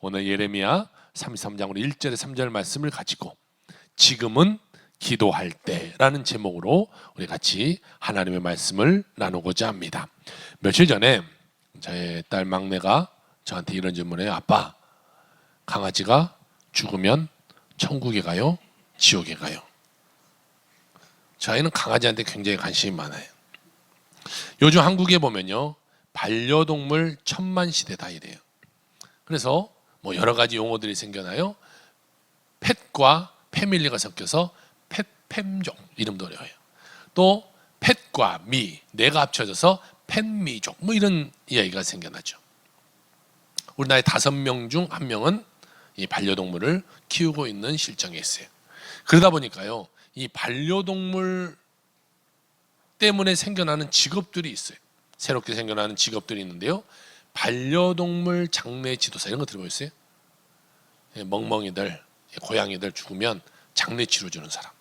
오늘 예레미야 33장으로 1절에 3절 말씀을 가지고 지금은 기도할 때라는 제목으로 우리 같이 하나님의 말씀을 나누고자 합니다. 며칠 전에 저의 딸 막내가 저한테 이런 질문을 해요. 아빠, 강아지가 죽으면 천국에 가요? 지옥에 가요? 저희는 강아지한테 굉장히 관심이 많아요. 요즘 한국에 보면요, 반려동물 천만 시대다 이래요. 그래서 뭐 여러 가지 용어들이 생겨나요. 펫과 패밀리가 섞여서 펫팸족 이름도 어려워요. 또 펫과 미, 내가 합쳐져서 펫미족 뭐 이런 이야기가 생겨나죠. 우리나라에 5명 중 1명은 이 반려동물을 키우고 있는 실정에 있어요. 그러다 보니까요, 이 반려동물 때문에 생겨나는 직업들이 있어요. 새롭게 생겨나는 직업들이 있는데요, 반려동물 장례 지도사 이런 거 들어보셨어요? 멍멍이들, 고양이들 죽으면 장례 치러주는 사람.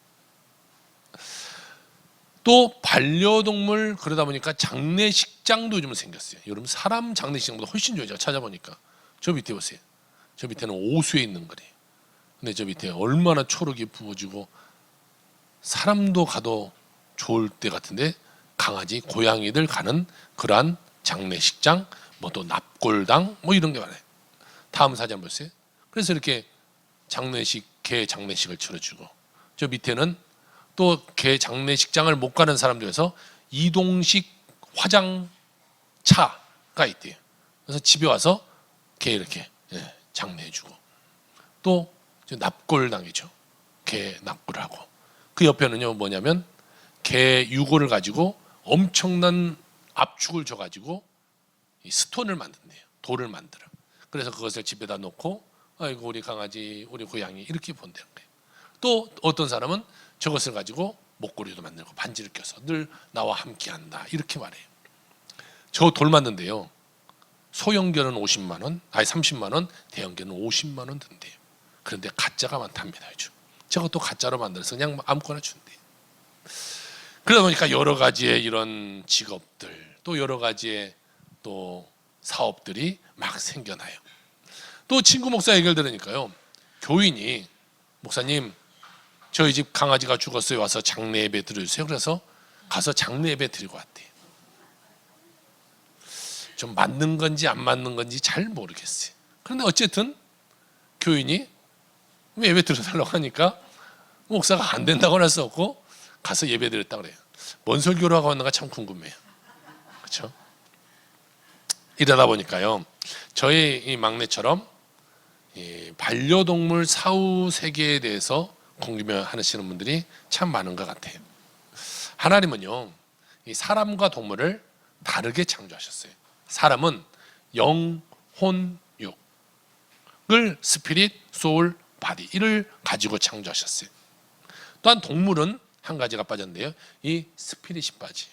또 반려동물, 그러다 보니까 장례식장도 요즘 생겼어요. 여러분, 사람 장례식장보다 훨씬 좋아요. 제가 찾아보니까 저 밑에 보세요. 저 밑에는 오수에 있는 거래요. 근데 저 밑에 얼마나 초록이 부어지고 사람도 가도 좋을 때 같은데 강아지, 고양이들 가는 그러한 장례식장, 뭐 또 납골당 뭐 이런 게 많아요. 다음 사진 보세요. 그래서 이렇게 장례식, 개 장례식을 치러주고, 저 밑에는 또 개 장례식장을 못 가는 사람들에서 이동식 화장차가 있대요. 그래서 집에 와서 개 이렇게 장례해주고, 또 납골당이죠. 개 납골을 하고, 그 옆에는요 뭐냐면 개 유골을 가지고 엄청난 압축을 줘가지고 이 스톤을 만든대요. 돌을 만들어. 그래서 그것을 집에다 놓고 아이고 우리 강아지, 우리 고양이 이렇게 본다는 거예요. 또 어떤 사람은 저것을 가지고 목걸이도 만들고 반지를 껴서 늘 나와 함께한다 이렇게 말해요. 저 돌 만든데요, 소형견은 50만 원, 아니 30만 원, 대형견은 50만 원 든대요. 그런데 가짜가 많답니다. 요즘 저것도 가짜로 만들어서 그냥 아무거나 준대요. 그러다 보니까 여러 가지의 이런 직업들, 또 여러 가지의 또 사업들이 막 생겨나요. 또 친구 목사 얘기를 들으니까요, 교인이 목사님 저희 집 강아지가 죽었어요, 와서 장례 예배 드려주세요. 그래서 가서 장례 예배 드리고 왔대요. 좀 맞는 건지 안 맞는 건지 잘 모르겠어요. 그런데 어쨌든 교인이 예배 드려달라고 하니까 목사가 안 된다고 할 수 없고 가서 예배 드렸다고 그래요. 뭔 설교를 하고 왔는가 참 궁금해요. 그렇죠? 이러다 보니까요, 저희 이 막내처럼 이 반려동물 사후 세계에 대해서 궁금해하시는 분들이 참 많은 것 같아요. 하나님은요, 이 사람과 동물을 다르게 창조하셨어요. 사람은 영, 혼, 육을 스피릿, 소울, 바디 이를 가지고 창조하셨어요. 또한 동물은 한 가지가 빠졌는데요, 이 스피릿이 빠져요.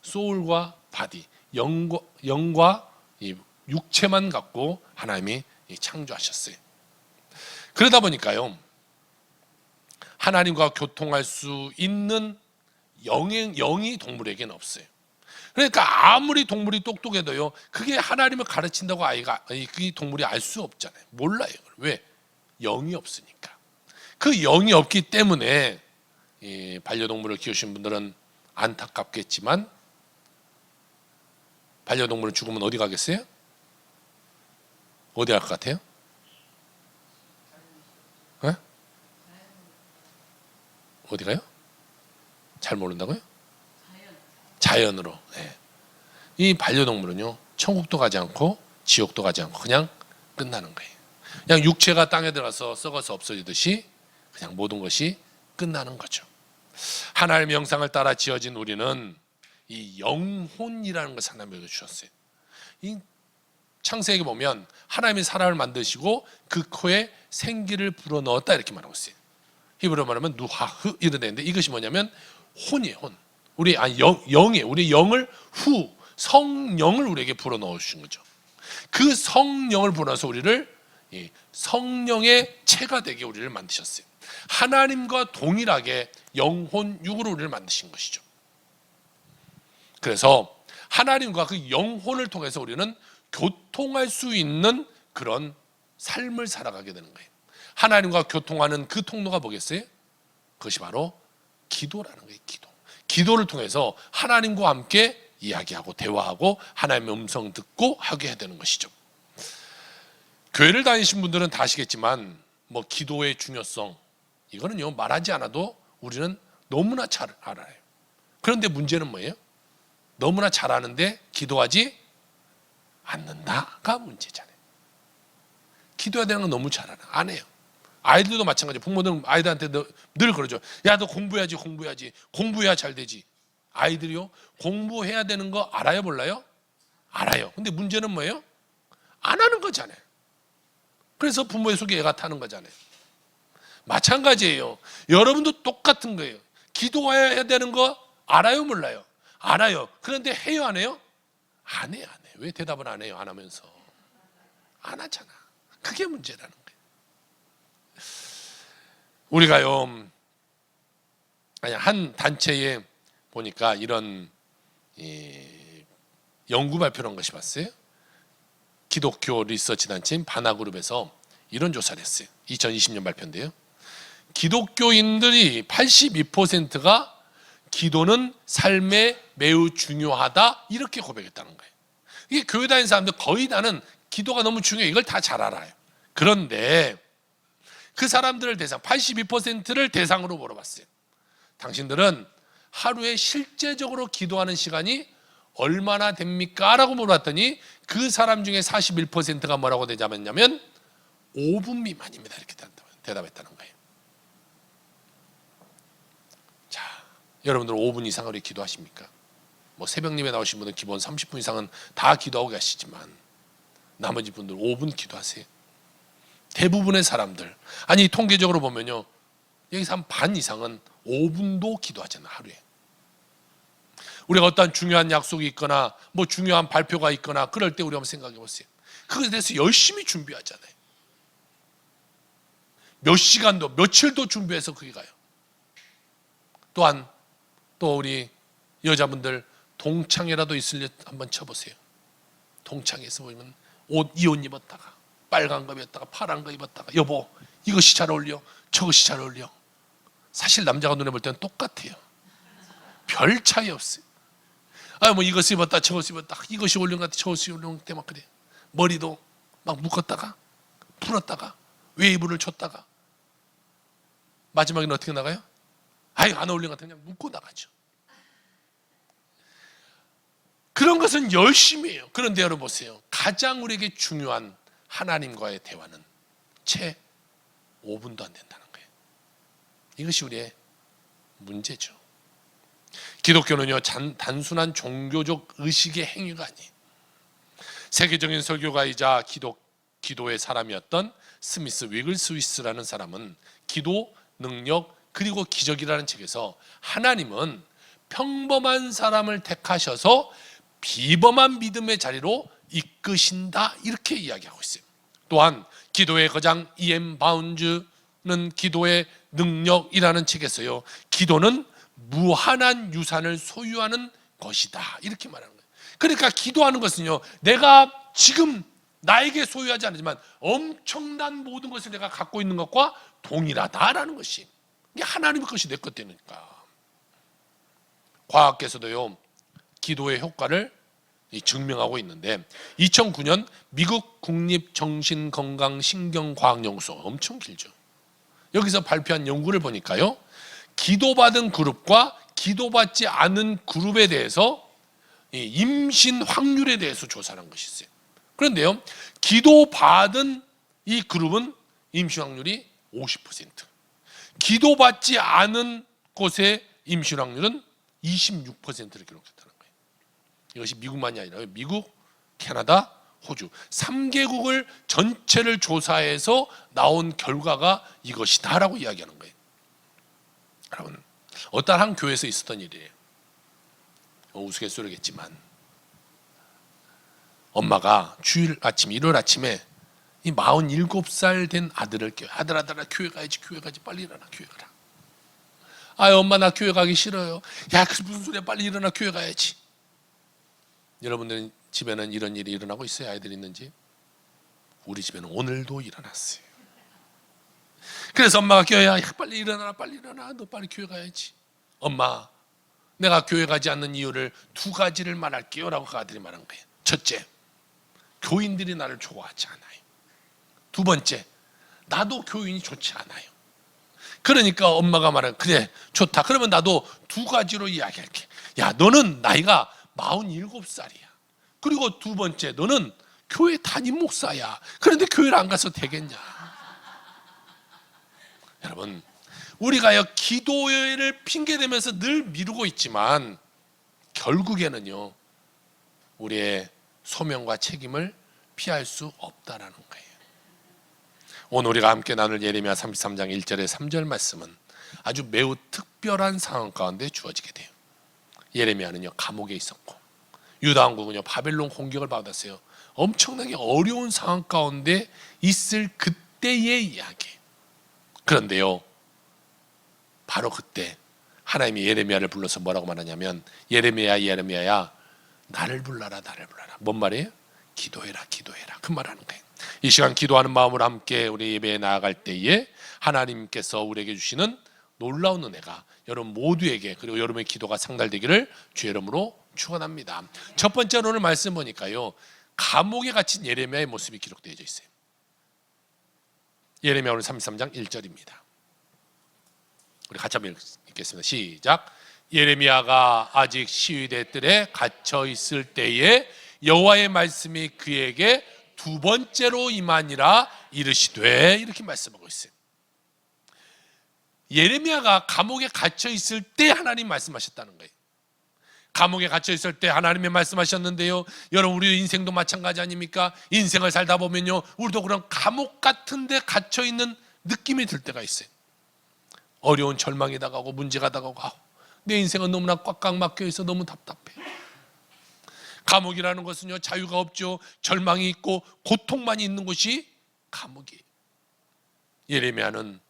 소울과 바디, 영과 이 육체만 갖고 하나님이 창조하셨어요. 그러다 보니까요, 하나님과 교통할 수 있는 영이 동물에게는 없어요. 그러니까 아무리 동물이 똑똑해도요, 그게 하나님을 가르친다고 그 동물이 알 수 없잖아요. 몰라요. 왜? 영이 없으니까. 그 영이 없기 때문에 이 반려동물을 키우신 분들은 안타깝겠지만 반려동물은 죽으면 어디 가겠어요? 어디 갈 것 같아요? 네? 어디 가요? 잘 모른다고요? 자연으로. 네. 이 반려동물은요, 천국도 가지 않고 지옥도 가지 않고 그냥 끝나는 거예요. 그냥 육체가 땅에 들어가서 썩어서 없어지듯이 그냥 모든 것이 끝나는 거죠. 하나님의 형상을 따라 지어진 우리는 이 영혼이라는 것을 하나님이 주셨어요. 이 창세기에 보면 하나님이 사람을 만드시고 그 코에 생기를 불어넣었다 이렇게 말하고 있어요. 히브리어로 말하면 누하흐 이런 데인데 이것이 뭐냐면 혼이에요. 혼. 우리 영을 성령을 우리에게 불어넣어 주신 거죠. 그 성령을 불어넣어서 우리를 성령의 체가 되게 우리를 만드셨어요. 하나님과 동일하게 영혼, 육으로 우리를 만드신 것이죠. 그래서 하나님과 그 영혼을 통해서 우리는 교통할 수 있는 그런 삶을 살아가게 되는 거예요. 하나님과 교통하는 그 통로가 뭐겠어요? 그것이 바로 기도라는 거예요. 기도를 통해서 하나님과 함께 이야기하고 대화하고 하나님의 음성 듣고 하게 해야 되는 것이죠. 교회를 다니신 분들은 다 아시겠지만 뭐 기도의 중요성, 이거는요 말하지 않아도 우리는 너무나 잘 알아요. 그런데 문제는 뭐예요? 너무나 잘 아는데 기도하지 않는다가 문제잖아요. 기도해야 되는 건 너무 잘 알아. 안 해요. 아이들도 마찬가지예요. 부모들은 아이들한테 늘 그러죠. 야, 너 공부해야지. 공부해야 잘 되지. 아이들이요 공부해야 되는 거 알아요, 몰라요? 알아요. 근데 문제는 뭐예요? 안 하는 거잖아요. 그래서 부모의 속에 애가 타는 거잖아요. 마찬가지예요. 여러분도 똑같은 거예요. 기도해야 되는 거 알아요, 몰라요? 알아요. 그런데 해요, 안 해요? 안 해요. 왜 대답을 안 해요? 안 하면서. 안 하잖아. 그게 문제라는 거예요. 우리가요, 한 단체에 보니까 이런 연구 발표를 한 것이 봤어요. 기독교 리서치 단체인 바나그룹에서 이런 조사를 했어요. 2020년 발표인데요. 기독교인들이 82%가 기도는 삶에 매우 중요하다 이렇게 고백했다는 거예요. 이게 교회 다니는 사람들 거의 다는 기도가 너무 중요해, 이걸 다 잘 알아요. 그런데 그 사람들을 82%를 대상으로 물어봤어요. 당신들은 하루에 실제적으로 기도하는 시간이 얼마나 됩니까? 라고 물어봤더니 그 사람 중에 41%가 뭐라고 대답했냐면 5분 미만입니다 이렇게 대답했다는 거예요. 자, 여러분들 5분 이상으로 기도하십니까? 뭐 새벽 예배 나오신 분은 기본 30분 이상은 다 기도하고 계시지만 나머지 분들 5분 기도하세요. 대부분의 사람들, 아니 통계적으로 보면요 여기서 한 반 이상은 5분도 기도하잖아요. 하루에. 우리가 어떤 중요한 약속이 있거나 뭐 중요한 발표가 있거나 그럴 때 우리 한번 생각해 보세요. 그것에 대해서 열심히 준비하잖아요. 몇 시간도 며칠도 준비해서 그게 가요. 또한 또 우리 여자분들 동창회라도 있을 때 한번 쳐보세요. 동창회에서 보면 이 옷 입었다가 빨간 거 입었다가 파란 거 입었다가 여보 이것이 잘 어울려 저것이 잘 어울려. 사실 남자가 눈에 볼 때는 똑같아요. 별 차이 없어요. 뭐 이것을 입었다 저것을 입었다 이것이 어울린 것 같아 저것이 어울린 것 같아 막 그래. 머리도 막 묶었다가 풀었다가 웨이브를 쳤다가 마지막에는 어떻게 나가요? 안 어울린 것 같아 그냥 묶고 나가죠. 그런 것은 열심히 해요. 그런데 여러분 보세요. 가장 우리에게 중요한 하나님과의 대화는 채 5분도 안 된다는 거예요. 이것이 우리의 문제죠. 기독교는요 단순한 종교적 의식의 행위가 아니에요. 세계적인 설교가이자 기도의 사람이었던 스미스 위글스위스라는 사람은 기도, 능력 그리고 기적이라는 책에서 하나님은 평범한 사람을 택하셔서 비범한 믿음의 자리로 이끄신다 이렇게 이야기하고 있어요. 또한 기도의 거장 E.M. 바운즈는 기도의 능력이라는 책에서요 기도는 무한한 유산을 소유하는 것이다 이렇게 말하는 거예요. 그러니까 기도하는 것은요 내가 지금 나에게 소유하지 않지만 엄청난 모든 것을 내가 갖고 있는 것과 동일하다라는 것이 이게 하나님의 것이 내 것 되니까. 과학계에서도요 기도의 효과를 증명하고 있는데 2009년 미국 국립정신건강신경과학연구소 엄청 길죠. 여기서 발표한 연구를 보니까요 기도받은 그룹과 기도받지 않은 그룹에 대해서 임신 확률에 대해서 조사한 것이 있어요. 그런데요 기도받은 이 그룹은 임신 확률이 50%, 기도받지 않은 곳의 임신 확률은 26%를 기록했다는 거예요. 이것이 미국만이 아니라 미국, 캐나다, 호주 3개국을 전체를 조사해서 나온 결과가 이것이다라고 이야기하는 거예요. 여러분 어떤 한 교회에서 있었던 일이에요. 우스갯소리겠지만 엄마가 주일 아침 일요일 아침에 이 47살 된 아들을 깨워. 아들아 교회 가야지 빨리 일어나 교회 가라. 엄마 나 교회 가기 싫어요. 야 그 무슨 소리야 빨리 일어나 교회 가야지. 여러분들 집에는 이런 일이 일어나고 있어요? 아이들 있는 집? 우리 집에는 오늘도 일어났어요. 그래서 엄마가 깨워야, 야, 빨리 일어나라, 빨리 일어나, 너 빨리 교회 가야지. 엄마, 내가 교회 가지 않는 이유를 두 가지를 말할게요 라고 그 아들이 말한 거예요. 첫째, 교인들이 나를 좋아하지 않아요. 두 번째, 나도 교인이 좋지 않아요. 그러니까 엄마가 말한, 그래 좋다, 그러면 나도 두 가지로 이야기할게. 야, 너는 나이가 47살이야. 그리고 두 번째, 너는 교회 담임 목사야. 그런데 교회를 안 가서 되겠냐. 여러분, 우리가요 기도회를 핑계대면서 늘 미루고 있지만 결국에는요 우리의 소명과 책임을 피할 수 없다라는 거예요. 오늘 우리가 함께 나눌 예레미야 33장 1절의 3절 말씀은 아주 매우 특별한 상황 가운데 주어지게 돼요. 예레미야는요 감옥에 있었고 유다 왕국은요 바벨론 공격을 받았어요. 엄청나게 어려운 상황 가운데 있을 그때의 이야기. 그런데요 바로 그때 하나님이 예레미야를 불러서 뭐라고 말하냐면, 예레미야 예레미야야 나를 불러라, 나를 불러라. 뭔 말이에요? 기도해라, 기도해라. 그 말하는 거예요. 이 시간 기도하는 마음으로 함께 우리 예배에 나아갈 때에 하나님께서 우리에게 주시는 놀라운 은혜가 여러분 모두에게, 그리고 여러분의 기도가 상달되기를 주의 이름으로 축원합니다. 첫 번째로 오늘 말씀 보니까요 감옥에 갇힌 예레미야의 모습이 기록되어 있어요. 예레미야 오늘 33장 1절입니다. 우리 같이 한번 읽겠습니다. 시작. 예레미야가 아직 시위대 뜰에 갇혀 있을 때에 여호와의 말씀이 그에게 두 번째로 임하니라 이르시되, 이렇게 말씀하고 있어요. 예레미야가 감옥에 갇혀 있을 때 하나님 말씀하셨다는 거예요. 감옥에 갇혀 있을 때 하나님이 말씀하셨는데요, 여러분 우리 인생도 마찬가지 아닙니까? 인생을 살다 보면요 우리도 그런 감옥 같은 데 갇혀 있는 느낌이 들 때가 있어요. 어려운 절망이 다가오고 문제가 다가오고, 내 인생은 너무나 꽉꽉 막혀 있어 너무 답답해. 감옥이라는 것은요 자유가 없죠. 절망이 있고 고통만이 있는 곳이 감옥이에요. 예레미야는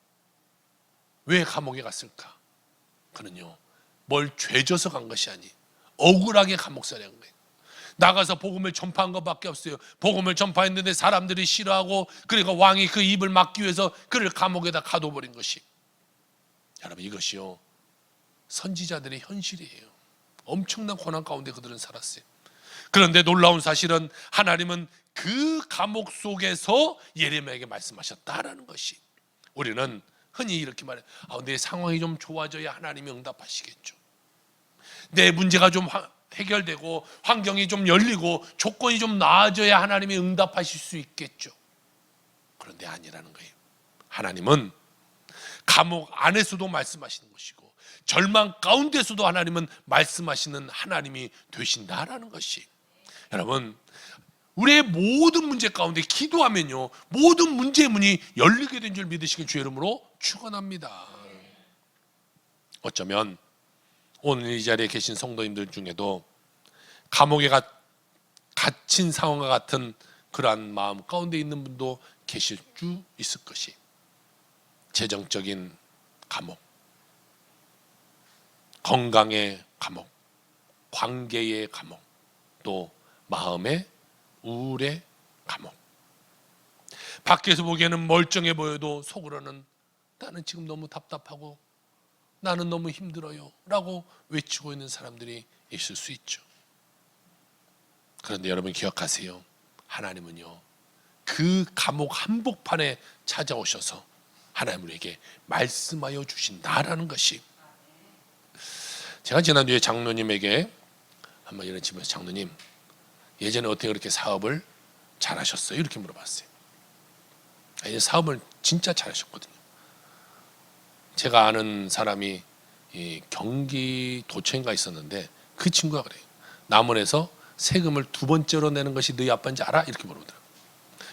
왜 감옥에 갔을까? 그는요 뭘 죄져서 간 것이 아니 억울하게 감옥살이 한 거예요. 나가서 복음을 전파한 것밖에 없어요. 복음을 전파했는데 사람들이 싫어하고, 그러니까 왕이 그 입을 막기 위해서 그를 감옥에다 가둬버린 것이. 여러분 이것이요 선지자들의 현실이에요. 엄청난 고난 가운데 그들은 살았어요. 그런데 놀라운 사실은 하나님은 그 감옥 속에서 예레미야에게 말씀하셨다라는 것이. 우리는 흔히 이렇게 말해요. 내 상황이 좀 좋아져야 하나님이 응답하시겠죠. 내 문제가 좀 해결되고 환경이 좀 열리고 조건이 좀 나아져야 하나님이 응답하실 수 있겠죠. 그런데 아니라는 거예요. 하나님은 감옥 안에서도 말씀하시는 것이고 절망 가운데서도 하나님은 말씀하시는 하나님이 되신다라는 것이. 여러분 우리의 모든 문제 가운데 기도하면요 모든 문제의 문이 열리게 된 줄 믿으시길 주의 이름으로 축원합니다. 어쩌면 오늘 이 자리에 계신 성도님들 중에도 감옥에 갇힌 상황과 같은 그러한 마음 가운데 있는 분도 계실 수 있을 것이. 재정적인 감옥, 건강의 감옥, 관계의 감옥, 또 마음의 우울의 감옥. 밖에서 보기에는 멀쩡해 보여도 속으로는 나는 지금 너무 답답하고 나는 너무 힘들어요 라고 외치고 있는 사람들이 있을 수 있죠. 그런데 여러분 기억하세요. 하나님은요 그 감옥 한복판에 찾아오셔서 하나님 우리에게 말씀하여 주신다라는 것이. 제가 지난주에 장로님에게 한번 이런 집에서, 장로님 예전에 어떻게 그렇게 사업을 잘하셨어요? 이렇게 물어봤어요. 사업을 진짜 잘하셨거든요. 제가 아는 사람이 경기도청인가 있었는데 그 친구가 그래요. 남원에서 세금을 두 번째로 내는 것이 너희 아빠인지 알아? 이렇게 물어보더라고요.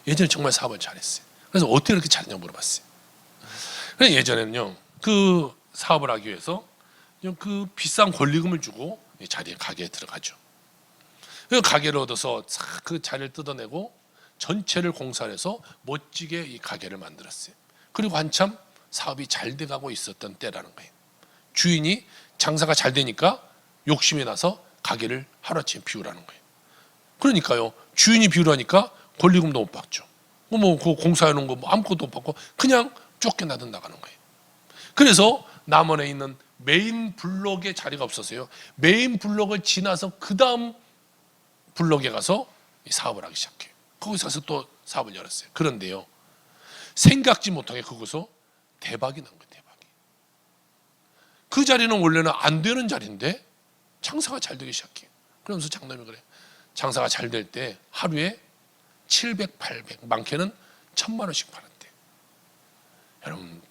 예전에 정말 사업을 잘했어요. 그래서 어떻게 그렇게 잘했냐고 물어봤어요. 예전에는요 그 사업을 하기 위해서 그 비싼 권리금을 주고 자리에 가게에 들어가죠. 그 가게를 얻어서 그 자리를 뜯어내고 전체를 공사를 해서 멋지게 이 가게를 만들었어요. 그리고 한참 사업이 잘 돼가고 있었던 때라는 거예요. 주인이 장사가 잘 되니까 욕심이 나서 가게를 하루아침에 비우라는 거예요. 그러니까요 주인이 비우라니까 권리금도 못 받죠. 그 공사해놓은 거 뭐 아무것도 못 받고 그냥 쫓겨나든 나가는 거예요. 그래서 남원에 있는 메인 블록에 자리가 없어서요. 메인 블록을 지나서 그 다음 블록에 가서 사업을 하기 시작해요. 거기서 가서 또 사업을 열었어요. 그런데요, 생각지 못하게 거기서 대박이 난 거예요. 대박이. 그 자리는 원래는 안 되는 자리인데 장사가 잘 되기 시작해요. 그러면서 장남이 그래요. 장사가 잘 될 때 하루에 700, 800, 많게는 1000만 원씩 팔았대요. 여러분,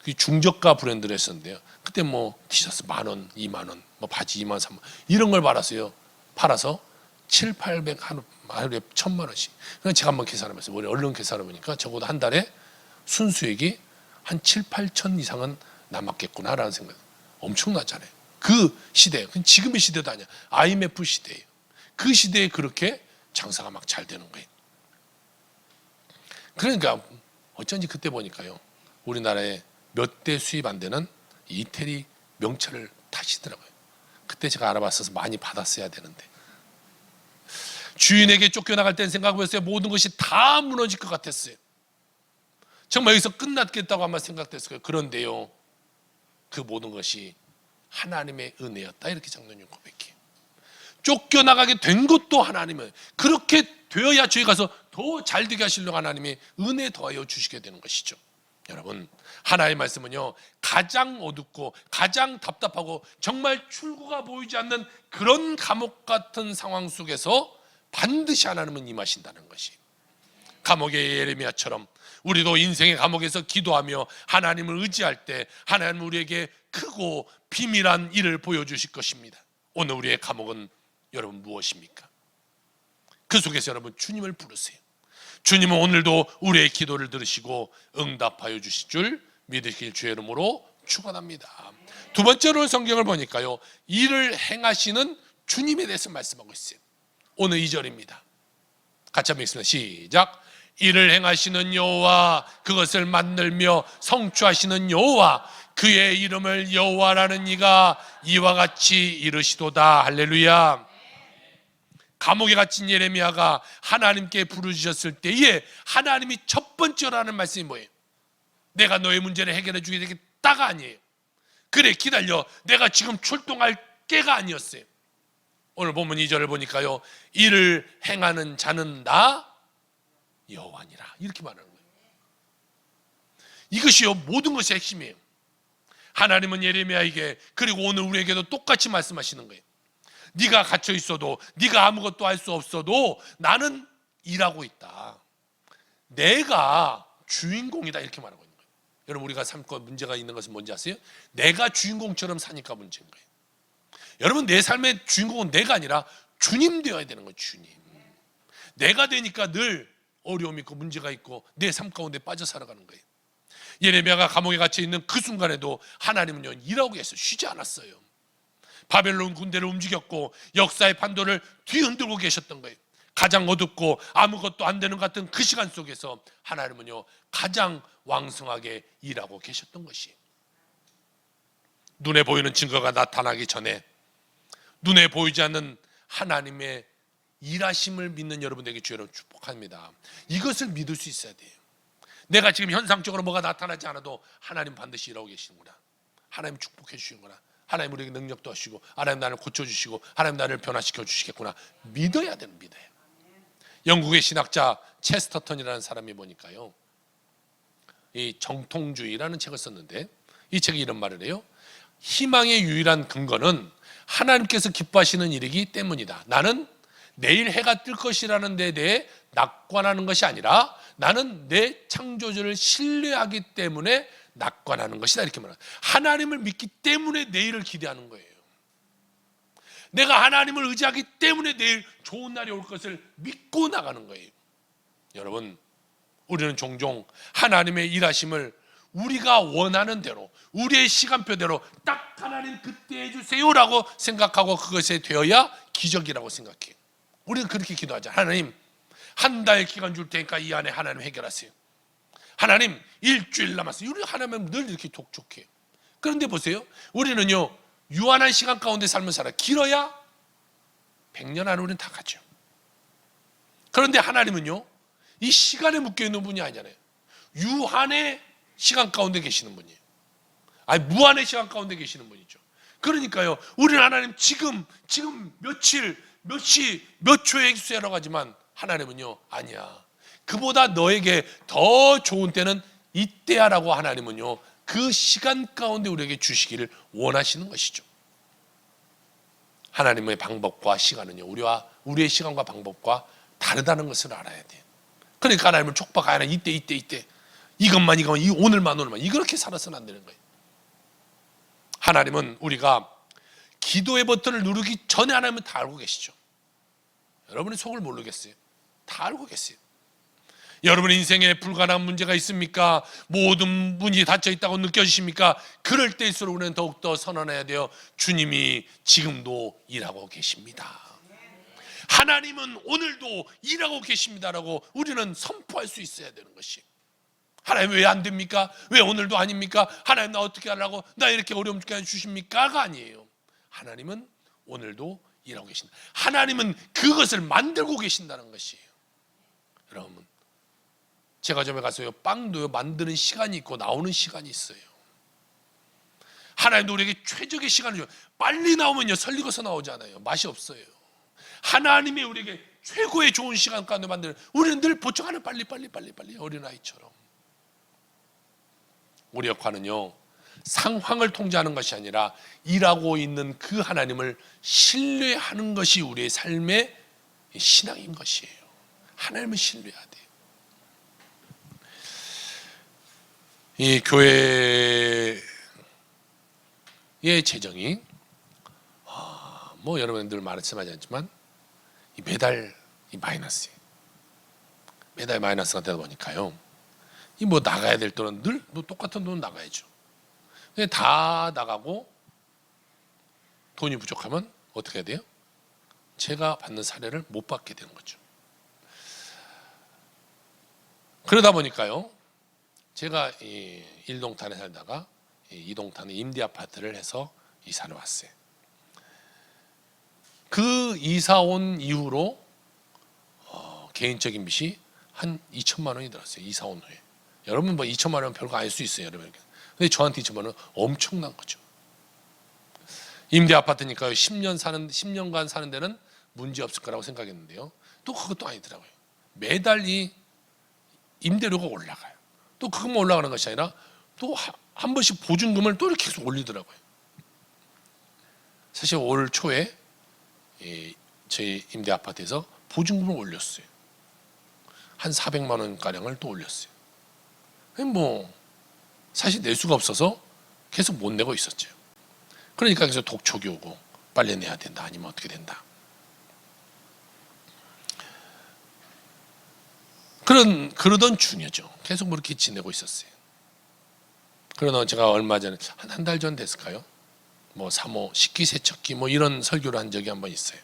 그 중저가 브랜드를 했었는데요. 그때 뭐 티셔츠 10,000원, 20,000원, 뭐 바지 20,000원, 30,000원 이런 걸 팔아서 7, 800 하루에 1000만 원씩. 그래서 제가 한번 계산해봤어요. 우리 얼른 계산해 보니까 적어도 한 달에 순수익이 한 7, 8천 이상은 남았겠구나라는 생각. 엄청나잖아요. 그 시대, 지금의 시대도 아니야. IMF 시대예요. 그 시대에 그렇게 장사가 막 잘 되는 거예요. 그러니까 어쩐지 그때 보니까요, 우리나라에 몇 대 수입 안 되는 이태리 명차를 타시더라고요. 그때 제가 알아봤어서 많이 받았어야 되는데, 주인에게 쫓겨나갈 땐 생각해보세요. 모든 것이 다 무너질 것 같았어요. 정말 여기서 끝났겠다고 아마 생각됐을 거예요. 그런데요, 그 모든 것이 하나님의 은혜였다, 이렇게 장로님 고백해요. 쫓겨나가게 된 것도 하나님은, 그렇게 되어야 저희 가서 더 잘되게 하시려고 하나님이 은혜 더하여 주시게 되는 것이죠. 여러분, 하나님의 말씀은요, 가장 어둡고 가장 답답하고 정말 출구가 보이지 않는 그런 감옥 같은 상황 속에서 반드시 하나님은 임하신다는 것이, 감옥의 예레미야처럼 우리도 인생의 감옥에서 기도하며 하나님을 의지할 때 하나님은 우리에게 크고 비밀한 일을 보여주실 것입니다. 오늘 우리의 감옥은 여러분 무엇입니까? 그 속에서 여러분 주님을 부르세요. 주님은 오늘도 우리의 기도를 들으시고 응답하여 주실 줄 믿으실 주의 이름으로 축원합니다. 두 번째로 성경을 보니까요, 일을 행하시는 주님에 대해서 말씀하고 있어요. 오늘 2절입니다. 같이 한번 읽습니다. 시작. 일을 행하시는 여호와, 그것을 만들며 성취하시는 여호와, 그의 이름을 여호와라는 이가 이와 같이 이르시도다. 할렐루야. 감옥에 갇힌 예레미야가 하나님께 부르짖었을 때에 하나님이 첫 번째로 하는 말씀이 뭐예요? 내가 너의 문제를 해결해 주게 되겠다가 아니에요. 그래, 기다려, 내가 지금 출동할 때가 아니었어요. 오늘 본문 2절을 보니까요, 이를 행하는 자는 나 여호와니라, 이렇게 말하는 거예요. 이것이요, 모든 것의 핵심이에요. 하나님은 예레미야에게, 그리고 오늘 우리에게도 똑같이 말씀하시는 거예요. 네가 갇혀 있어도, 네가 아무것도 할 수 없어도 나는 일하고 있다. 내가 주인공이다, 이렇게 말하고 있는 거예요. 여러분, 우리가 삶과 문제가 있는 것은 뭔지 아세요? 내가 주인공처럼 사니까 문제인 거예요. 여러분, 내 삶의 주인공은 내가 아니라 주님 되어야 되는 거예요. 주님. 내가 되니까 늘 어려움이 있고 문제가 있고 내 삶 가운데 빠져 살아가는 거예요. 예레미야가 감옥에 갇혀 있는 그 순간에도 하나님은요, 일하고 계셨어요. 쉬지 않았어요. 바벨론 군대를 움직였고 역사의 판도를 뒤흔들고 계셨던 거예요. 가장 어둡고 아무것도 안 되는 것 같은 그 시간 속에서 하나님은요, 가장 왕성하게 일하고 계셨던 것이, 눈에 보이는 증거가 나타나기 전에 눈에 보이지 않는 하나님의 일하심을 믿는 여러분에게 주여 축복합니다. 이것을 믿을 수 있어야 돼요. 내가 지금 현상적으로 뭐가 나타나지 않아도 하나님 반드시 일하고 계시는구나, 하나님 축복해 주시는구나, 하나님 우리에게 능력도 하시고 하나님 나를 고쳐주시고 하나님 나를 변화시켜 주시겠구나, 믿어야 되는, 믿어요. 영국의 신학자 체스터턴이라는 사람이 보니까요, 이 정통주의라는 책을 썼는데 이 책이 이런 말을 해요. 희망의 유일한 근거는 하나님께서 기뻐하시는 일이기 때문이다. 나는 내일 해가 뜰 것이라는 데 대해 낙관하는 것이 아니라 나는 내 창조주를 신뢰하기 때문에 낙관하는 것이다, 이렇게 말합니다. 하나님을 믿기 때문에 내일을 기대하는 거예요. 내가 하나님을 의지하기 때문에 내일 좋은 날이 올 것을 믿고 나가는 거예요. 여러분, 우리는 종종 하나님의 일하심을 우리가 원하는 대로, 우리의 시간표대로 딱 하나님 그때 해주세요라고 생각하고 그것에 되어야 기적이라고 생각해요. 우리는 그렇게 기도하자. 하나님, 한 달 기간 줄 테니까 이 안에 하나님 해결하세요. 하나님, 일주일 남았어요. 우리 하나님은 늘 이렇게 독촉해요. 그런데 보세요, 우리는요, 유한한 시간 가운데 삶을 살아요. 길어야 100년 안에 우리는 다 가죠. 그런데 하나님은요, 이 시간에 묶여 있는 분이 아니잖아요. 유한의 시간 가운데 계시는 분이에요. 아니 무한의 시간 가운데 계시는 분이죠. 그러니까요, 우리는 하나님 지금 며칠, 몇 시, 몇 초에 행수하라고 하지만 하나님은요, 아니야. 그보다 너에게 더 좋은 때는 이때야라고 하나님은요, 그 시간 가운데 우리에게 주시기를 원하시는 것이죠. 하나님의 방법과 시간은요, 우리의 시간과 방법과 다르다는 것을 알아야 돼요. 그러니까 하나님을 촉박하여 이때 이것만 오늘만 이렇게 살아서는 안 되는 거예요. 하나님은 우리가 기도의 버튼을 누르기 전에 하나님은 다 알고 계시죠. 여러분의 속을 모르겠어요. 다 알고 계세요. 여러분 인생에 불가능한 문제가 있습니까? 모든 문이 닫혀 있다고 느껴지십니까? 그럴 때일수록 우리는 더욱더 선언해야 돼요. 주님이 지금도 일하고 계십니다. 하나님은 오늘도 일하고 계십니다라고 우리는 선포할 수 있어야 되는 것이. 하나님 왜 안 됩니까? 왜 오늘도 아닙니까? 하나님 나 어떻게 하려고? 나 이렇게 어려움 주게 주십니까?가 아니에요. 하나님은 오늘도 일하고 계신다. 하나님은 그것을 만들고 계신다는 것이에요. 여러분, 제과점에 가서요, 빵도요 만드는 시간이 있고 나오는 시간이 있어요. 하나님도 우리에게 최적의 시간을 줘요. 빨리 나오면요 설리고서 나오잖아요. 맛이 없어요. 하나님이 우리에게 최고의 좋은 시간 가운데 만드는, 우리는 늘 보충하는 빨리 어린아이처럼. 우리 역할은요, 상황을 통제하는 것이 아니라 일하고 있는 그 하나님을 신뢰하는 것이 우리의 삶의 신앙인 것이에요. 하나님을 신뢰해야 돼요. 이 교회의 재정이 여러분들 말씀하지 않지만 매달 마이너스예요. 매달 마이너스가 되다 보니까요, 나가야 될 돈은 늘 똑같은 돈은 나가야죠. 근데 다 나가고 돈이 부족하면 어떻게 해야 돼요? 제가 받는 사례를 못 받게 되는 거죠. 그러다 보니까요, 제가 1동탄에 살다가 2동탄에 임대 아파트를 해서 이사를 왔어요. 그 이사 온 이후로 개인적인 빚이 한 2천만 원이 들었어요. 이사 온 후에. 여러분 2천만 원 별거 아닐 수 있어요, 여러분. 근데 저한테 2천만 원은 엄청난 거죠. 임대 아파트니까요, 10년간 사는 데는 문제 없을 거라고 생각했는데요, 또 그것도 아니더라고요. 매달 이 임대료가 올라가요. 또 그것만 올라가는 것이 아니라 또 한 번씩 보증금을 또 이렇게 계속 올리더라고요. 사실 올 초에 저희 임대 아파트에서 보증금을 올렸어요. 한 400만 원 가량을 또 올렸어요. 사실 낼 수가 없어서 계속 못 내고 있었죠. 그러니까 계속 독촉이 오고 빨리 내야 된다, 아니면 어떻게 된다. 그러던 중이죠. 계속 그렇게 지내고 있었어요. 그러다 제가 얼마 전에 한 달 전 됐을까요? 사모 식기세척기 이런 설교를 한 적이 한번 있어요.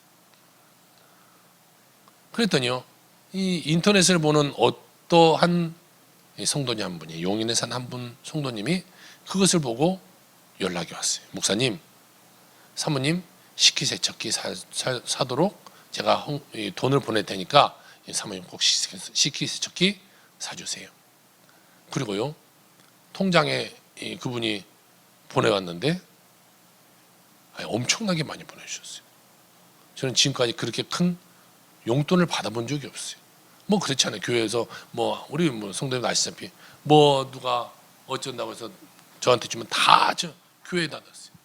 그랬더니요, 이 인터넷을 보는 어떠한 성도님 한 분이, 용인에 산 한 분 성도님이 그것을 보고 연락이 왔어요. 목사님, 사모님 식기세척기 사도록 제가 돈을 보낼 테니까 사모님 꼭 식기세척기 사주세요. 그리고요, 통장에 그분이 보내왔는데 엄청나게 많이 보내주셨어요. 저는 지금까지 그렇게 큰 용돈을 받아본 적이 없어요. 그렇잖아요. 교회에서 우리 성도님 아시다시피 누가 어쩐다고 해서 저한테 주면 다 저 교회에다 놨어요.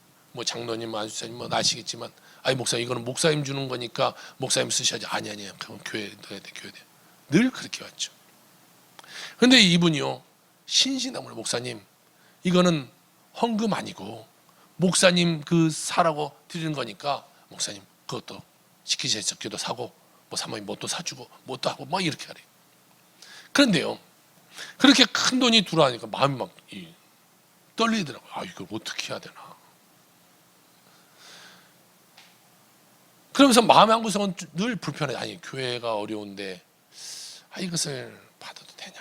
장로님, 안수사님 아시겠지만, 목사님 이거는 목사님 주는 거니까 목사님 쓰셔야지. 아니야. 그건 교회에 넣어야 돼. 늘 그렇게 왔죠. 그런데 이분이요, 신신당부로 목사님 이거는 헌금 아니고 목사님 사라고 드리는 거니까 목사님 그것도 식기세척기도 사고 사모님 뭣도 사주고 뭣도 하고 이렇게 하래요. 그런데요, 그렇게 큰 돈이 들어가니까 마음이 막 떨리더라고요. 이걸 어떻게 해야 되나. 그러면서 마음의 한 구석은 늘 불편해. 교회가 어려운데 이것을 받아도 되냐.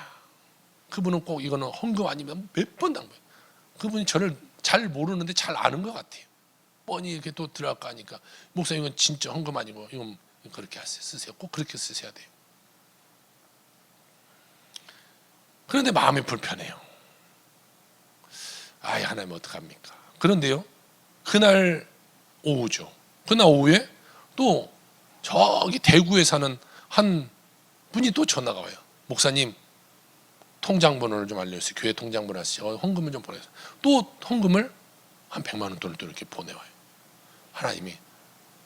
그분은 꼭 이거는 헌금 아니면 몇 번 당부해요. 그분이 저를 잘 모르는데 잘 아는 것 같아요. 뻔히 이렇게 또 들어갈까 하니까, 목사님 이건 진짜 헌금 아니고 이건 그렇게 하세요. 쓰세요. 꼭 그렇게 쓰셔야 돼요. 그런데 마음이 불편해요. 아이, 하나님 어떡합니까? 그런데요, 그날 오후죠. 그날 오후에 또 저기 대구에 사는 한 분이 또 전화가 와요. 목사님, 통장 번호를 좀 알려주세요. 교회 통장 번호 아시죠? 헌금을 좀 보내주세요. 또 헌금을 한 100만 원 돈을 또 이렇게 보내와요. 하나님이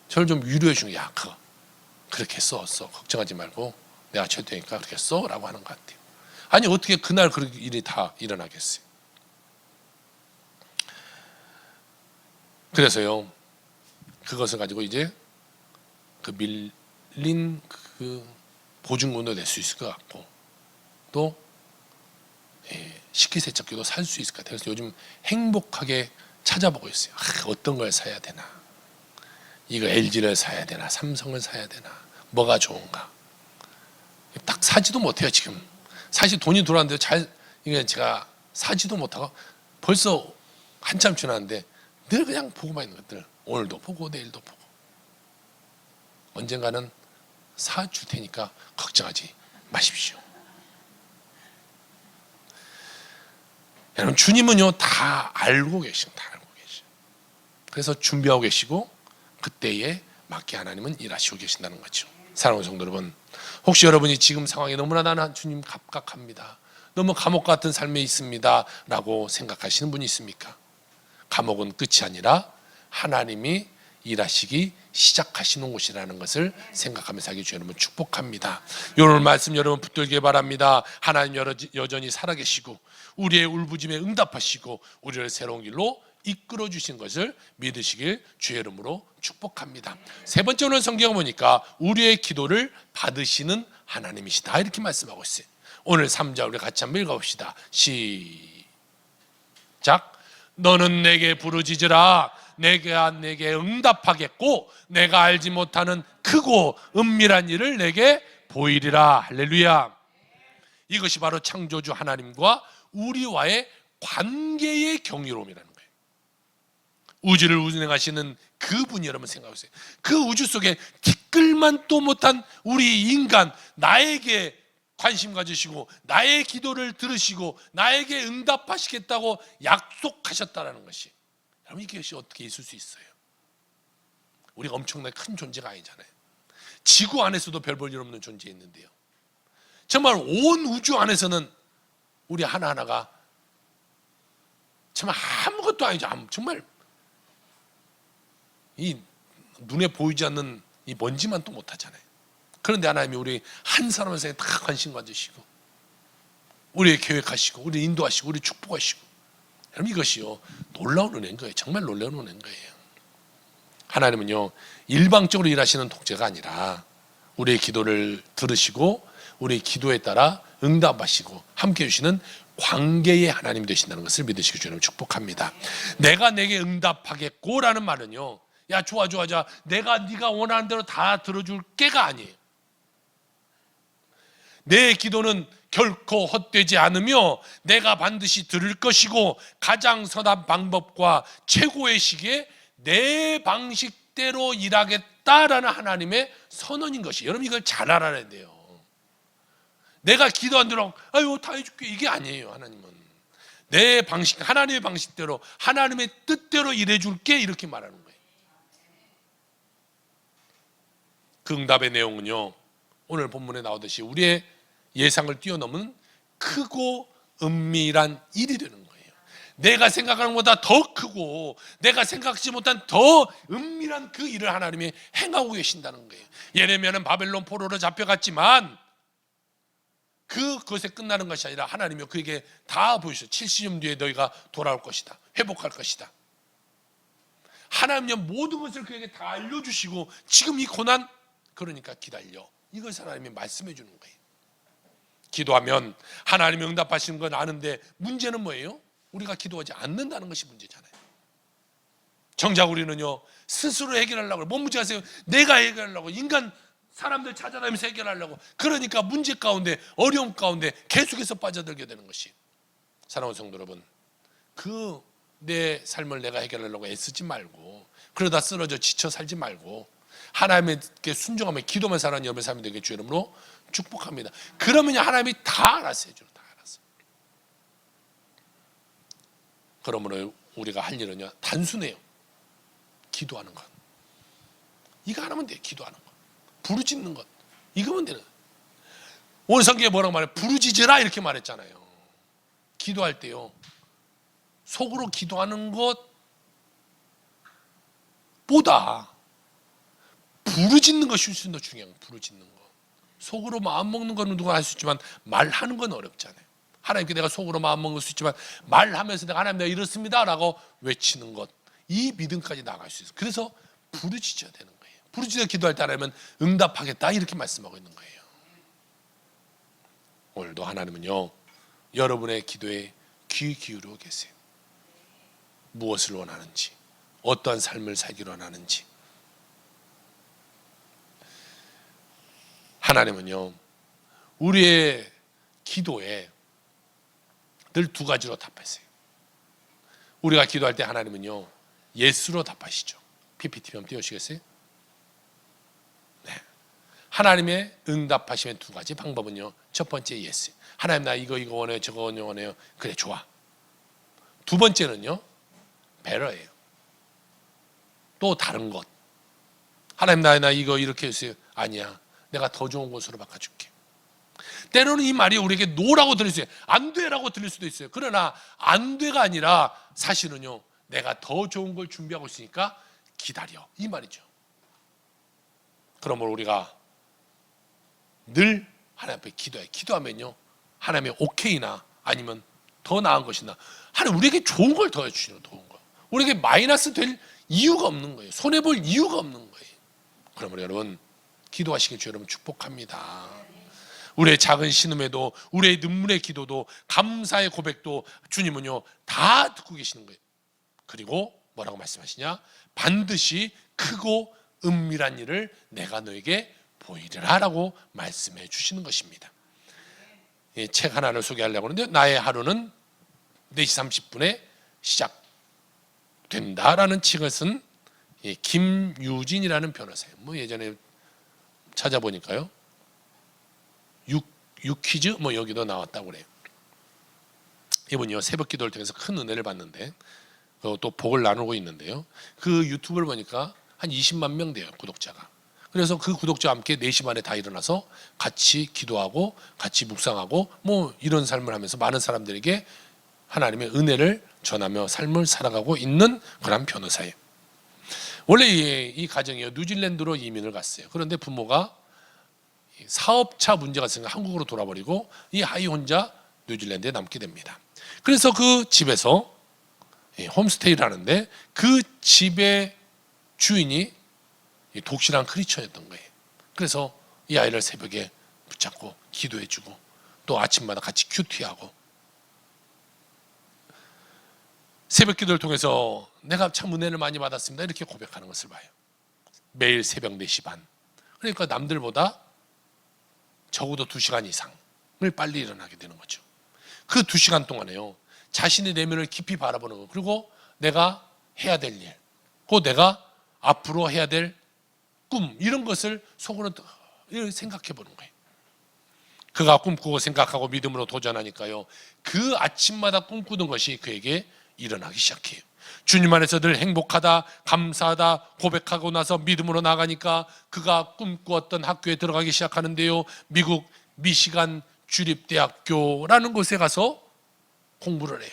저를 좀 위로해 주는 게, 야, 그렇게 써. 걱정하지 말고 내가 쳐줄 테니까 그렇게 써 라고 하는 것 같아요. 아니, 어떻게 그날 그렇게 일이 다 일어나겠어요? 그래서요, 그것을 가지고 이제 그 밀린 그 보증금도 낼 수 있을 것 같고, 또 식기세척기도 살 수 있을 것 같아요. 그래서 요즘 행복하게 찾아보고 있어요. 어떤 걸 사야 되나, 이거 LG를 사야 되나, 삼성을 사야 되나, 뭐가 좋은가. 딱 사지도 못해요. 지금 사실 돈이 들어왔는데 이게 제가 사지도 못하고 벌써 한참 지났는데 늘 그냥 보고만 있는 것들, 오늘도 보고 내일도 보고. 언젠가는 사줄 테니까 걱정하지 마십시오. 여러분, 주님은요 다 알고 계셔. 그래서 준비하고 계시고 그때에 맞게 하나님은 일하시고 계신다는 거죠. 사랑하는 성도 여러분, 혹시 여러분이 지금 상황에 너무나 나는 주님 갑갑합니다, 너무 감옥 같은 삶에 있습니다 라고 생각하시는 분이 있습니까? 감옥은 끝이 아니라 하나님이 일하시기 시작하시는 곳이라는 것을 생각하면서 하기 주여 여러분 축복합니다. 이런 말씀 여러분 붙들게 바랍니다. 하나님 여전히 살아계시고 우리의 울부짖음에 응답하시고 우리를 새로운 길로 이끌어 주신 것을 믿으시길 주의 이름으로 축복합니다. 세 번째, 오늘 성경을 보니까 우리의 기도를 받으시는 하나님이시다 이렇게 말씀하고 있어요. 오늘 3절 우리 같이 한번 읽어봅시다. 시작. 너는 내게 부르짖으라. 내가 내게 응답하겠고 내가 알지 못하는 크고 은밀한 일을 내게 보이리라. 할렐루야. 이것이 바로 창조주 하나님과 우리와의 관계의 경이로움이라는 거예요. 우주를 운행하시는 그분이 여러분 생각하세요. 그 우주 속에 티끌만도 못한 우리 인간, 나에게 관심 가지시고 나의 기도를 들으시고 나에게 응답하시겠다고 약속하셨다는 것이, 여러분 이것이 어떻게 있을 수 있어요? 우리가 엄청나게 큰 존재가 아니잖아요. 지구 안에서도 별 볼 일 없는 존재 있는데요, 정말 온 우주 안에서는 우리 하나하나가 정말 아무것도 아니죠. 정말 이 눈에 보이지 않는 이 먼지만 또 못하잖아요. 그런데 하나님이 우리 한 사람을 다 관심 가지시고 우리 계획하시고 우리 인도하시고 우리 축복하시고, 여러분 이것이요 놀라운 은혜인 거예요. 정말 놀라운 은혜인 거예요. 하나님은요 일방적으로 일하시는 독재가 아니라 우리의 기도를 들으시고 우리의 기도에 따라 응답하시고 함께해 주시는 관계의 하나님이 되신다는 것을 믿으시기 주님 축복합니다. 내가 내게 응답하겠고 라는 말은요, 야 좋아 내가 네가 원하는 대로 다 들어줄게가 아니에요. 내 기도는 결코 헛되지 않으며 내가 반드시 들을 것이고 가장 선한 방법과 최고의 시기에 내 방식대로 일하겠다라는 하나님의 선언인 것이, 여러분 이걸 잘 알아야 돼요. 내가 기도한 대로 아유 다 해줄게 이게 아니에요. 하나님은 내 방식, 하나님의 방식대로 하나님의 뜻대로 일해줄게 이렇게 말하는 거예요. 그 응답의 내용은요 오늘 본문에 나오듯이 우리의 예상을 뛰어넘은 크고 은밀한 일이 되는 거예요. 내가 생각하는 것보다 더 크고 내가 생각하지 못한 더 은밀한 그 일을 하나님이 행하고 계신다는 거예요. 예레미야는 바벨론 포로로 잡혀갔지만 그것에 끝나는 것이 아니라 하나님이 그에게 다 보여주셨어요. 70년 뒤에 너희가 돌아올 것이다, 회복할 것이다. 하나님이 모든 것을 그에게 다 알려주시고 지금 이 고난, 그러니까 기다려, 이것을 하나님이 말씀해 주는 거예요. 기도하면 하나님이 응답하시는 건 아는데 문제는 뭐예요? 우리가 기도하지 않는다는 것이 문제잖아요. 정작 우리는요 스스로 해결하려고, 뭔 문제 아세요? 내가 해결하려고, 인간 사람들 찾아다니면서 해결하려고, 그러니까 문제 가운데 어려움 가운데 계속해서 빠져들게 되는 것이, 사랑하는 성도 여러분, 그 내 삶을 내가 해결하려고 애쓰지 말고 그러다 쓰러져 지쳐 살지 말고 하나님께 순종하며 기도만 살아가는 여러분의 삶이 되게 주 이름으로 축복합니다. 그러면 하나님이 다 알아서 해줘요. 다 알아서. 그러므로 우리가 할 일은요 단순해요. 기도하는 것. 이거 하나면 돼요. 기도하는 것. 부르짖는 것. 이거면 되는. 오늘 성경에 뭐라고 말해? 부르짖으라 이렇게 말했잖아요. 기도할 때요. 속으로 기도하는 것보다 부르짖는 것이 훨씬 더 중요한 거예요. 부르짖는 거. 속으로 마음 먹는 거는 누가 할 수 있지만 말하는 건 어렵잖아요. 하나님께 내가 속으로 마음 먹을 수 있지만 말하면서 내가 하나님 내가 이렇습니다 라고 외치는 것. 이 믿음까지 나갈 수 있어요. 그래서 부르짖어야 되는 거예요. 부르짖어 기도할 때 하나님은 응답하겠다 이렇게 말씀하고 있는 거예요. 오늘도 하나님은요 여러분의 기도에 귀 기울이고 계세요. 무엇을 원하는지, 어떠한 삶을 살기로 원하는지. 하나님은요 우리의 기도에 늘 두 가지로 답하세요. 우리가 기도할 때 하나님은요 예스로 답하시죠. PPT 한번 띄우시겠어요? 네. 하나님의 응답하시면 두 가지 방법은요. 첫 번째 예스. 하나님 나 이거 원해요. 저거 원해요. 그래 좋아. 두 번째는요. 베러예요. 또 다른 것. 하나님 나 이거 이렇게 해주세요. 아니야. 내가 더 좋은 곳으로 바꿔줄게. 때로는 이 말이 우리에게 노라고 들릴 수 있어요. 안 돼라고 들릴 수도 있어요. 그러나 안 돼가 아니라 사실은요. 내가 더 좋은 걸 준비하고 있으니까 기다려. 이 말이죠. 그러므로 우리가 늘 하나님 앞에 기도해. 기도하면요. 하나님의 오케이나 아니면 더 나은 것이나 하나님 우리에게 좋은 걸 더 해주시는 좋은 거. 우리에게 마이너스 될 이유가 없는 거예요. 손해볼 이유가 없는 거예요. 그러므로 여러분 기도하시길 주 여러분 축복합니다. 우리의 작은 신음에도 우리의 눈물의 기도도 감사의 고백도 주님은요 다 듣고 계시는 거예요. 그리고 뭐라고 말씀하시냐? 반드시 크고 은밀한 일을 내가 너에게 보이리라 라고 말씀해 주시는 것입니다. 책 하나를 소개하려고 하는데 나의 하루는 4시 30분에 시작된다라는 책을 쓴 김유진이라는 변호사예요. 뭐 예전에 찾아보니까요. 유퀴즈 뭐 여기도 나왔다고 그래요. 이분이요 새벽 기도를 통해서 큰 은혜를 받는데 또 복을 나누고 있는데요. 그 유튜브를 보니까 한 20만 명 돼요 구독자가. 그래서 그 구독자와 함께 4시 반에 다 일어나서 같이 기도하고 같이 묵상하고 뭐 이런 삶을 하면서 많은 사람들에게 하나님의 은혜를 전하며 삶을 살아가고 있는 그런 변호사예요. 원래 이 가정이요 뉴질랜드로 이민을 갔어요. 그런데 부모가 사업차 문제가 있으니까 한국으로 돌아버리고 이 아이 혼자 뉴질랜드에 남게 됩니다. 그래서 그 집에서 홈스테이를 하는데 그 집의 주인이 독실한 크리스천이었던 거예요. 그래서 이 아이를 새벽에 붙잡고 기도해주고 또 아침마다 같이 큐티하고 새벽 기도를 통해서 내가 참 은혜를 많이 받았습니다 이렇게 고백하는 것을 봐요. 매일 새벽 4시 반. 그러니까 남들보다 적어도 2시간 이상을 빨리 일어나게 되는 거죠. 그 2시간 동안에요 자신의 내면을 깊이 바라보는 거, 그리고 내가 해야 될 일, 그 내가 앞으로 해야 될 꿈, 이런 것을 속으로 생각해 보는 거예요. 그가 꿈꾸고 생각하고 믿음으로 도전하니까요 그 아침마다 꿈꾸던 것이 그에게 일어나기 시작해요. 주님 안에서 늘 행복하다, 감사하다 고백하고 나서 믿음으로 나가니까 그가 꿈꾸었던 학교에 들어가기 시작하는데요 미국 미시간 주립대학교라는 곳에 가서 공부를 해요.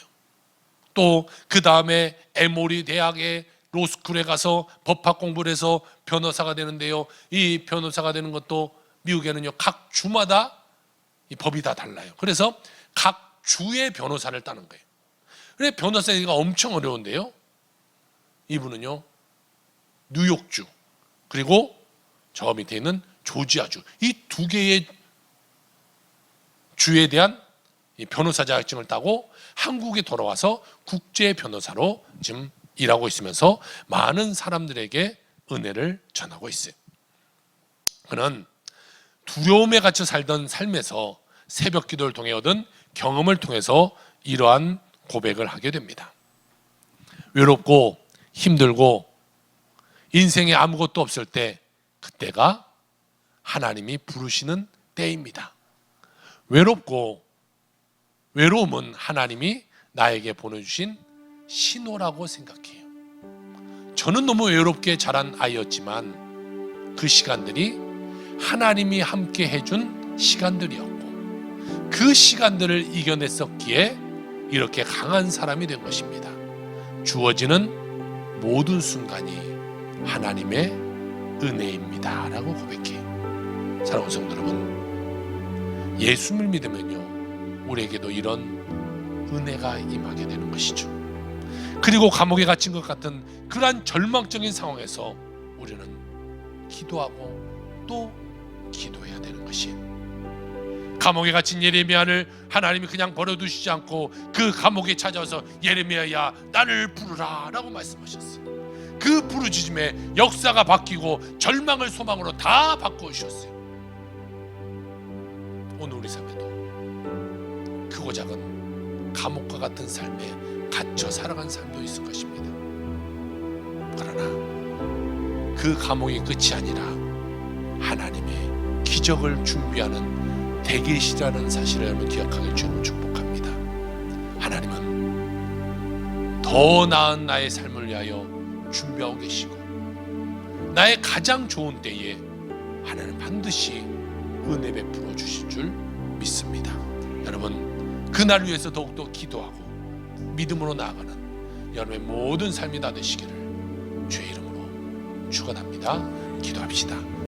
또 그 다음에 에모리 대학의 로스쿨에 가서 법학 공부를 해서 변호사가 되는데요 이 변호사가 되는 것도 미국에는요 각 주마다 이 법이 다 달라요. 그래서 각 주의 변호사를 따는 거예요. 그래 변호사가 엄청 어려운데요 이분은요 뉴욕주 그리고 저 밑에 있는 조지아주 이 두 개의 주에 대한 이 변호사 자격증을 따고 한국에 돌아와서 국제 변호사로 지금 일하고 있으면서 많은 사람들에게 은혜를 전하고 있어요. 그는 두려움에 갇혀 살던 삶에서 새벽 기도를 통해 얻은 경험을 통해서 이러한 고백을 하게 됩니다. 외롭고 힘들고 인생에 아무것도 없을 때 그때가 하나님이 부르시는 때입니다. 외로움은 하나님이 나에게 보내주신 신호라고 생각해요. 저는 너무 외롭게 자란 아이였지만 그 시간들이 하나님이 함께 해준 시간들이었고 그 시간들을 이겨냈었기에 이렇게 강한 사람이 된 것입니다. 주어지는 모든 순간이 하나님의 은혜입니다 라고 고백해요. 사랑하는 성도 여러분, 예수를 믿으면요 우리에게도 이런 은혜가 임하게 되는 것이죠. 그리고 감옥에 갇힌 것 같은 그러한 절망적인 상황에서 우리는 기도하고 또 기도해야 되는 것이에요. 감옥에 갇힌 예레미야를 하나님이 그냥 버려두시지 않고 그 감옥에 찾아와서 예레미야야 나를 부르라 라고 말씀하셨어요. 그 부르짖음에 역사가 바뀌고 절망을 소망으로 다 바꿔주셨어요. 오늘 우리 삶에도 크고 작은 감옥과 같은 삶에 갇혀 살아간 삶도 있을 것입니다. 그러나 그 감옥이 끝이 아니라 하나님의 기적을 준비하는 대기시라는 사실을 여러분 기억하길 주님을 축복합니다. 하나님은 더 나은 나의 삶을 위하여 준비하고 계시고 나의 가장 좋은 때에 하나님 반드시 은혜 베풀어 주실 줄 믿습니다. 여러분 그날 위해서 더욱더 기도하고 믿음으로 나아가는 여러분의 모든 삶이 다 되시기를 주의 이름으로 축원합니다. 기도합시다.